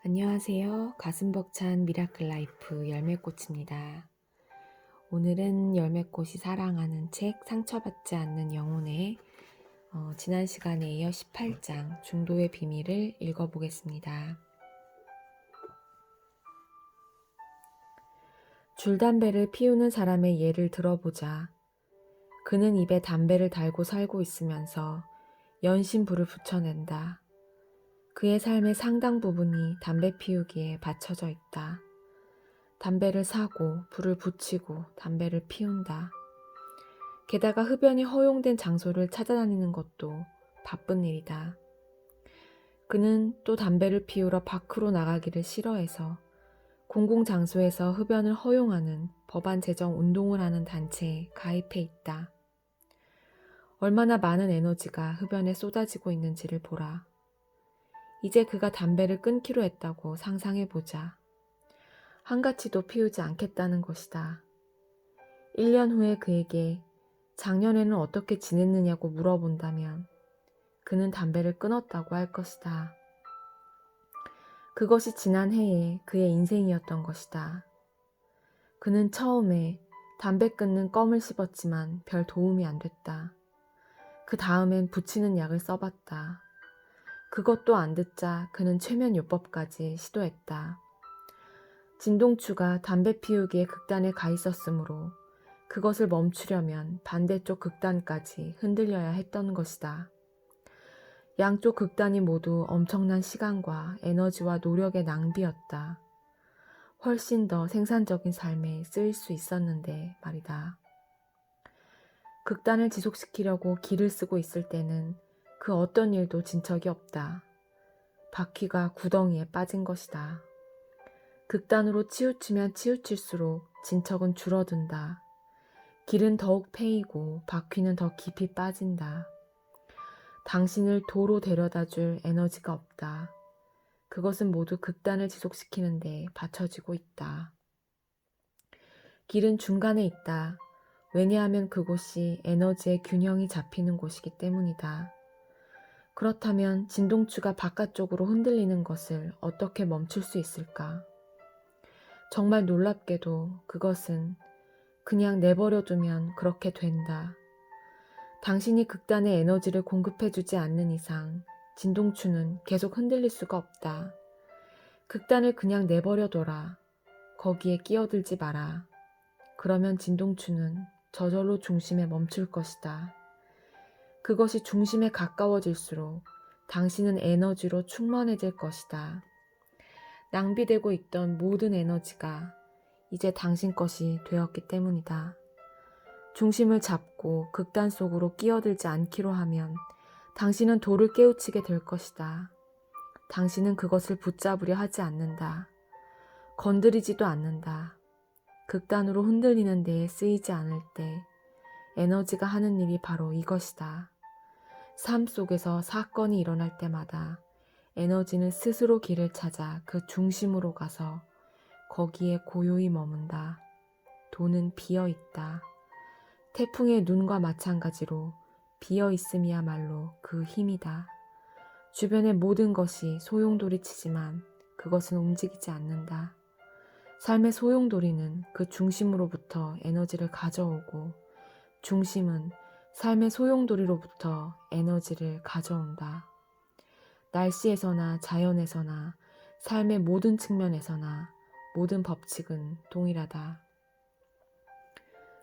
안녕하세요. 가슴 벅찬 미라클 라이프 열매꽃입니다. 오늘은 열매꽃이 사랑하는 책 상처받지 않는 영혼의 지난 시간에 이어 18장 중도의 비밀을 읽어보겠습니다. 줄담배를 피우는 사람의 예를 들어보자. 그는 입에 담배를 달고 살고 있으면서 연신 불을 붙여낸다. 그의 삶의 상당 부분이 담배 피우기에 바쳐져 있다. 담배를 사고 불을 붙이고 담배를 피운다. 게다가 흡연이 허용된 장소를 찾아다니는 것도 바쁜 일이다. 그는 또 담배를 피우러 밖으로 나가기를 싫어해서 공공장소에서 흡연을 허용하는 법안 제정 운동을 하는 단체에 가입해 있다. 얼마나 많은 에너지가 흡연에 쏟아지고 있는지를 보라. 이제 그가 담배를 끊기로 했다고 상상해보자. 한가치도 피우지 않겠다는 것이다. 1년 후에 그에게 작년에는 어떻게 지냈느냐고 물어본다면 그는 담배를 끊었다고 할 것이다. 그것이 지난 해에 그의 인생이었던 것이다. 그는 처음에 담배 끊는 껌을 씹었지만 별 도움이 안 됐다. 그 다음엔 붙이는 약을 써봤다. 그것도 안 듣자 그는 최면요법까지 시도했다. 진동추가 담배 피우기에 극단에 가 있었으므로 그것을 멈추려면 반대쪽 극단까지 흔들려야 했던 것이다. 양쪽 극단이 모두 엄청난 시간과 에너지와 노력의 낭비였다. 훨씬 더 생산적인 삶에 쓰일 수 있었는데 말이다. 극단을 지속시키려고 기를 쓰고 있을 때는 그 어떤 일도 진척이 없다. 바퀴가 구덩이에 빠진 것이다. 극단으로 치우치면 치우칠수록 진척은 줄어든다. 길은 더욱 패이고 바퀴는 더 깊이 빠진다. 당신을 도로 데려다 줄 에너지가 없다. 그것은 모두 극단을 지속시키는 데 받쳐지고 있다. 길은 중간에 있다. 왜냐하면 그곳이 에너지의 균형이 잡히는 곳이기 때문이다. 그렇다면 진동추가 바깥쪽으로 흔들리는 것을 어떻게 멈출 수 있을까? 정말 놀랍게도 그것은 그냥 내버려두면 그렇게 된다. 당신이 극단의 에너지를 공급해주지 않는 이상 진동추는 계속 흔들릴 수가 없다. 극단을 그냥 내버려둬라. 거기에 끼어들지 마라. 그러면 진동추는 저절로 중심에 멈출 것이다. 그것이 중심에 가까워질수록 당신은 에너지로 충만해질 것이다. 낭비되고 있던 모든 에너지가 이제 당신 것이 되었기 때문이다. 중심을 잡고 극단 속으로 끼어들지 않기로 하면 당신은 돌을 깨우치게 될 것이다. 당신은 그것을 붙잡으려 하지 않는다. 건드리지도 않는다. 극단으로 흔들리는 데에 쓰이지 않을 때 에너지가 하는 일이 바로 이것이다. 삶 속에서 사건이 일어날 때마다 에너지는 스스로 길을 찾아 그 중심으로 가서 거기에 고요히 머문다. 돈은 비어 있다. 태풍의 눈과 마찬가지로 비어 있음이야말로 그 힘이다. 주변의 모든 것이 소용돌이치지만 그것은 움직이지 않는다. 삶의 소용돌이는 그 중심으로부터 에너지를 가져오고 중심은 삶의 소용돌이로부터 에너지를 가져온다. 날씨에서나 자연에서나 삶의 모든 측면에서나 모든 법칙은 동일하다.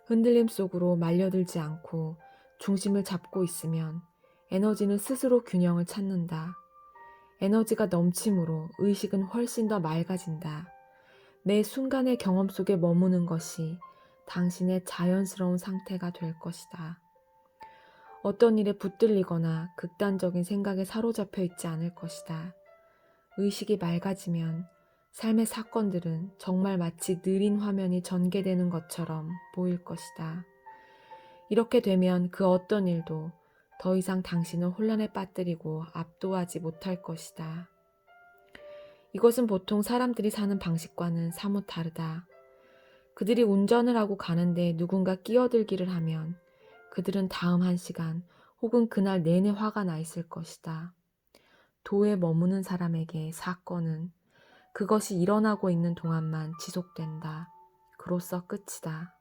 흔들림 속으로 말려들지 않고 중심을 잡고 있으면 에너지는 스스로 균형을 찾는다. 에너지가 넘침으로 의식은 훨씬 더 맑아진다. 매 순간의 경험 속에 머무는 것이 당신의 자연스러운 상태가 될 것이다. 어떤 일에 붙들리거나 극단적인 생각에 사로잡혀 있지 않을 것이다. 의식이 맑아지면 삶의 사건들은 정말 마치 느린 화면이 전개되는 것처럼 보일 것이다. 이렇게 되면 그 어떤 일도 더 이상 당신을 혼란에 빠뜨리고 압도하지 못할 것이다. 이것은 보통 사람들이 사는 방식과는 사뭇 다르다. 그들이 운전을 하고 가는데 누군가 끼어들기를 하면 그들은 다음 1시간 혹은 그날 내내 화가 나 있을 것이다. 도에 머무는 사람에게 사건은 그것이 일어나고 있는 동안만 지속된다. 그로써 끝이다.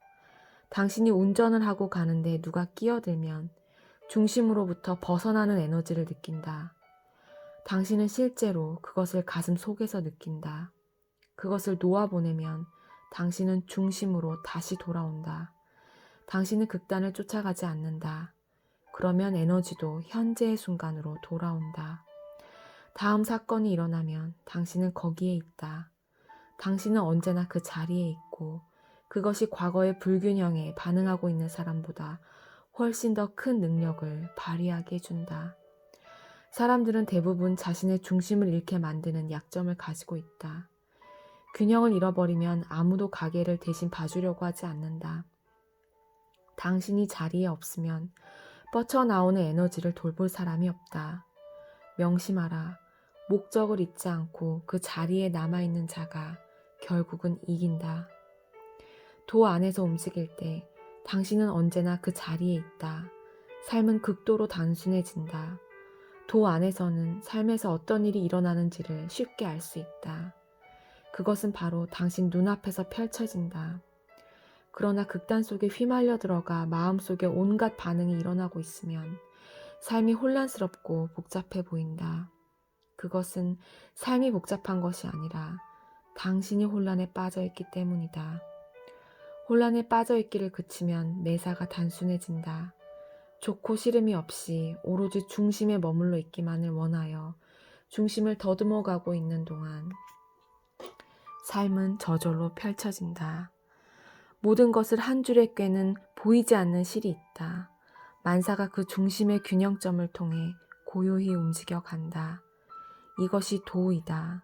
당신이 운전을 하고 가는데 누가 끼어들면 중심으로부터 벗어나는 에너지를 느낀다. 당신은 실제로 그것을 가슴 속에서 느낀다. 그것을 놓아보내면 당신은 중심으로 다시 돌아온다. 당신은 극단을 쫓아가지 않는다. 그러면 에너지도 현재의 순간으로 돌아온다. 다음 사건이 일어나면 당신은 거기에 있다. 당신은 언제나 그 자리에 있고 그것이 과거의 불균형에 반응하고 있는 사람보다 훨씬 더 큰 능력을 발휘하게 해준다. 사람들은 대부분 자신의 중심을 잃게 만드는 약점을 가지고 있다. 균형을 잃어버리면 아무도 가게를 대신 봐주려고 하지 않는다. 당신이 자리에 없으면 뻗쳐나오는 에너지를 돌볼 사람이 없다. 명심하라. 목적을 잊지 않고 그 자리에 남아있는 자가 결국은 이긴다. 도 안에서 움직일 때 당신은 언제나 그 자리에 있다. 삶은 극도로 단순해진다. 도 안에서는 삶에서 어떤 일이 일어나는지를 쉽게 알 수 있다. 그것은 바로 당신 눈앞에서 펼쳐진다. 그러나 극단 속에 휘말려 들어가 마음속에 온갖 반응이 일어나고 있으면 삶이 혼란스럽고 복잡해 보인다. 그것은 삶이 복잡한 것이 아니라 당신이 혼란에 빠져있기 때문이다. 혼란에 빠져있기를 그치면 매사가 단순해진다. 좋고 싫음이 없이 오로지 중심에 머물러 있기만을 원하여 중심을 더듬어 가고 있는 동안 삶은 저절로 펼쳐진다. 모든 것을 한 줄에 꿰는 보이지 않는 실이 있다. 만사가 그 중심의 균형점을 통해 고요히 움직여 간다. 이것이 도이다.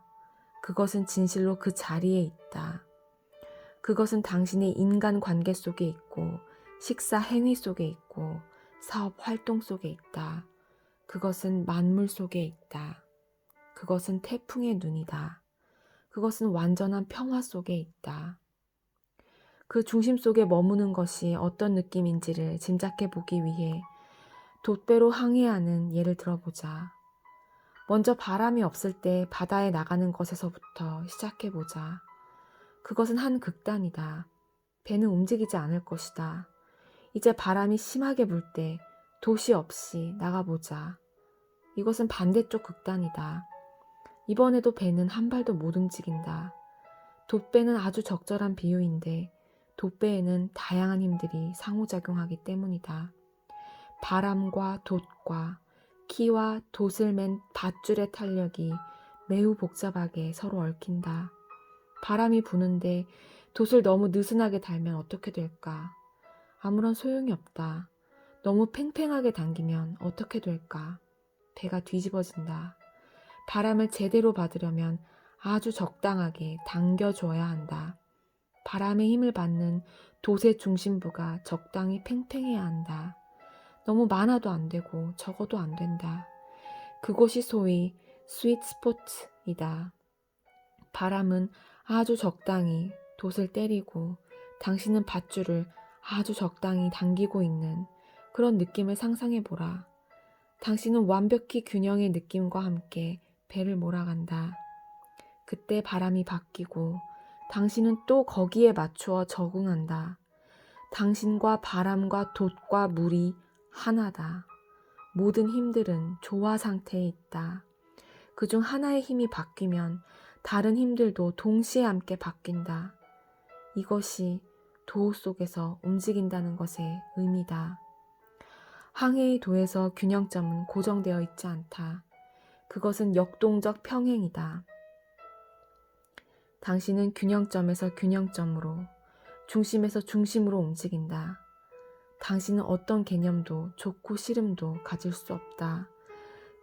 그것은 진실로 그 자리에 있다. 그것은 당신의 인간 관계 속에 있고 식사 행위 속에 있고 사업 활동 속에 있다. 그것은 만물 속에 있다. 그것은 태풍의 눈이다. 그것은 완전한 평화 속에 있다. 그 중심 속에 머무는 것이 어떤 느낌인지를 짐작해 보기 위해 돛배로 항해하는 예를 들어보자. 먼저 바람이 없을 때 바다에 나가는 것에서부터 시작해 보자. 그것은 한 극단이다. 배는 움직이지 않을 것이다. 이제 바람이 심하게 불 때 도시 없이 나가보자. 이것은 반대쪽 극단이다. 이번에도 배는 한 발도 못 움직인다. 돛배는 아주 적절한 비유인데 돛배에는 다양한 힘들이 상호작용하기 때문이다. 바람과 돛과 키와 돛을 맨 밧줄의 탄력이 매우 복잡하게 서로 얽힌다. 바람이 부는데 돛을 너무 느슨하게 달면 어떻게 될까? 아무런 소용이 없다. 너무 팽팽하게 당기면 어떻게 될까? 배가 뒤집어진다. 바람을 제대로 받으려면 아주 적당하게 당겨줘야 한다. 바람의 힘을 받는 돛의 중심부가 적당히 팽팽해야 한다. 너무 많아도 안 되고 적어도 안 된다. 그곳이 소위 스윗 스포트이다. 바람은 아주 적당히 돛을 때리고 당신은 밧줄을 아주 적당히 당기고 있는 그런 느낌을 상상해 보라. 당신은 완벽히 균형의 느낌과 함께 배를 몰아간다. 그때 바람이 바뀌고 당신은 또 거기에 맞추어 적응한다. 당신과 바람과 돛과 물이 하나다. 모든 힘들은 조화 상태에 있다. 그중 하나의 힘이 바뀌면 다른 힘들도 동시에 함께 바뀐다. 이것이 도 속에서 움직인다는 것의 의미다. 항해의 도에서 균형점은 고정되어 있지 않다. 그것은 역동적 평행이다. 당신은 균형점에서 균형점으로, 중심에서 중심으로 움직인다. 당신은 어떤 개념도 좋고 싫음도 가질 수 없다.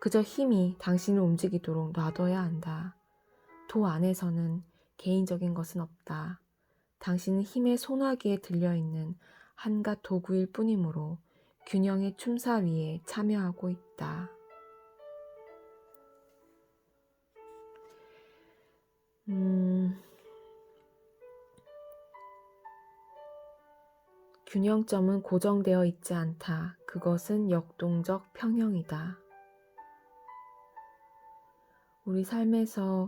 그저 힘이 당신을 움직이도록 놔둬야 한다. 도 안에서는 개인적인 것은 없다. 당신은 힘의 소나기에 들려있는 한갓 도구일 뿐이므로 균형의 춤사 위에 참여하고 있다. 균형점은 고정되어 있지 않다. 그것은 역동적 평형이다. 우리 삶에서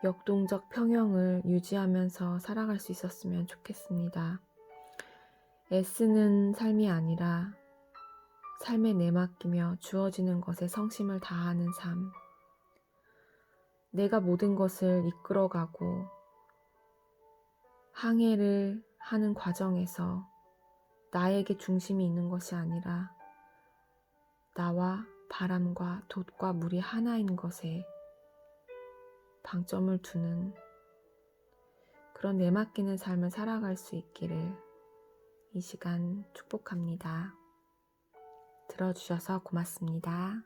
역동적 평형을 유지하면서 살아갈 수 있었으면 좋겠습니다. 애쓰는 삶이 아니라 삶에 내맡기며 주어지는 것에 성심을 다하는 삶. 내가 모든 것을 이끌어가고 항해를 하는 과정에서 나에게 중심이 있는 것이 아니라 나와 바람과 돛과 물이 하나인 것에 방점을 두는 그런 내맡기는 삶을 살아갈 수 있기를 이 시간 축복합니다. 들어주셔서 고맙습니다.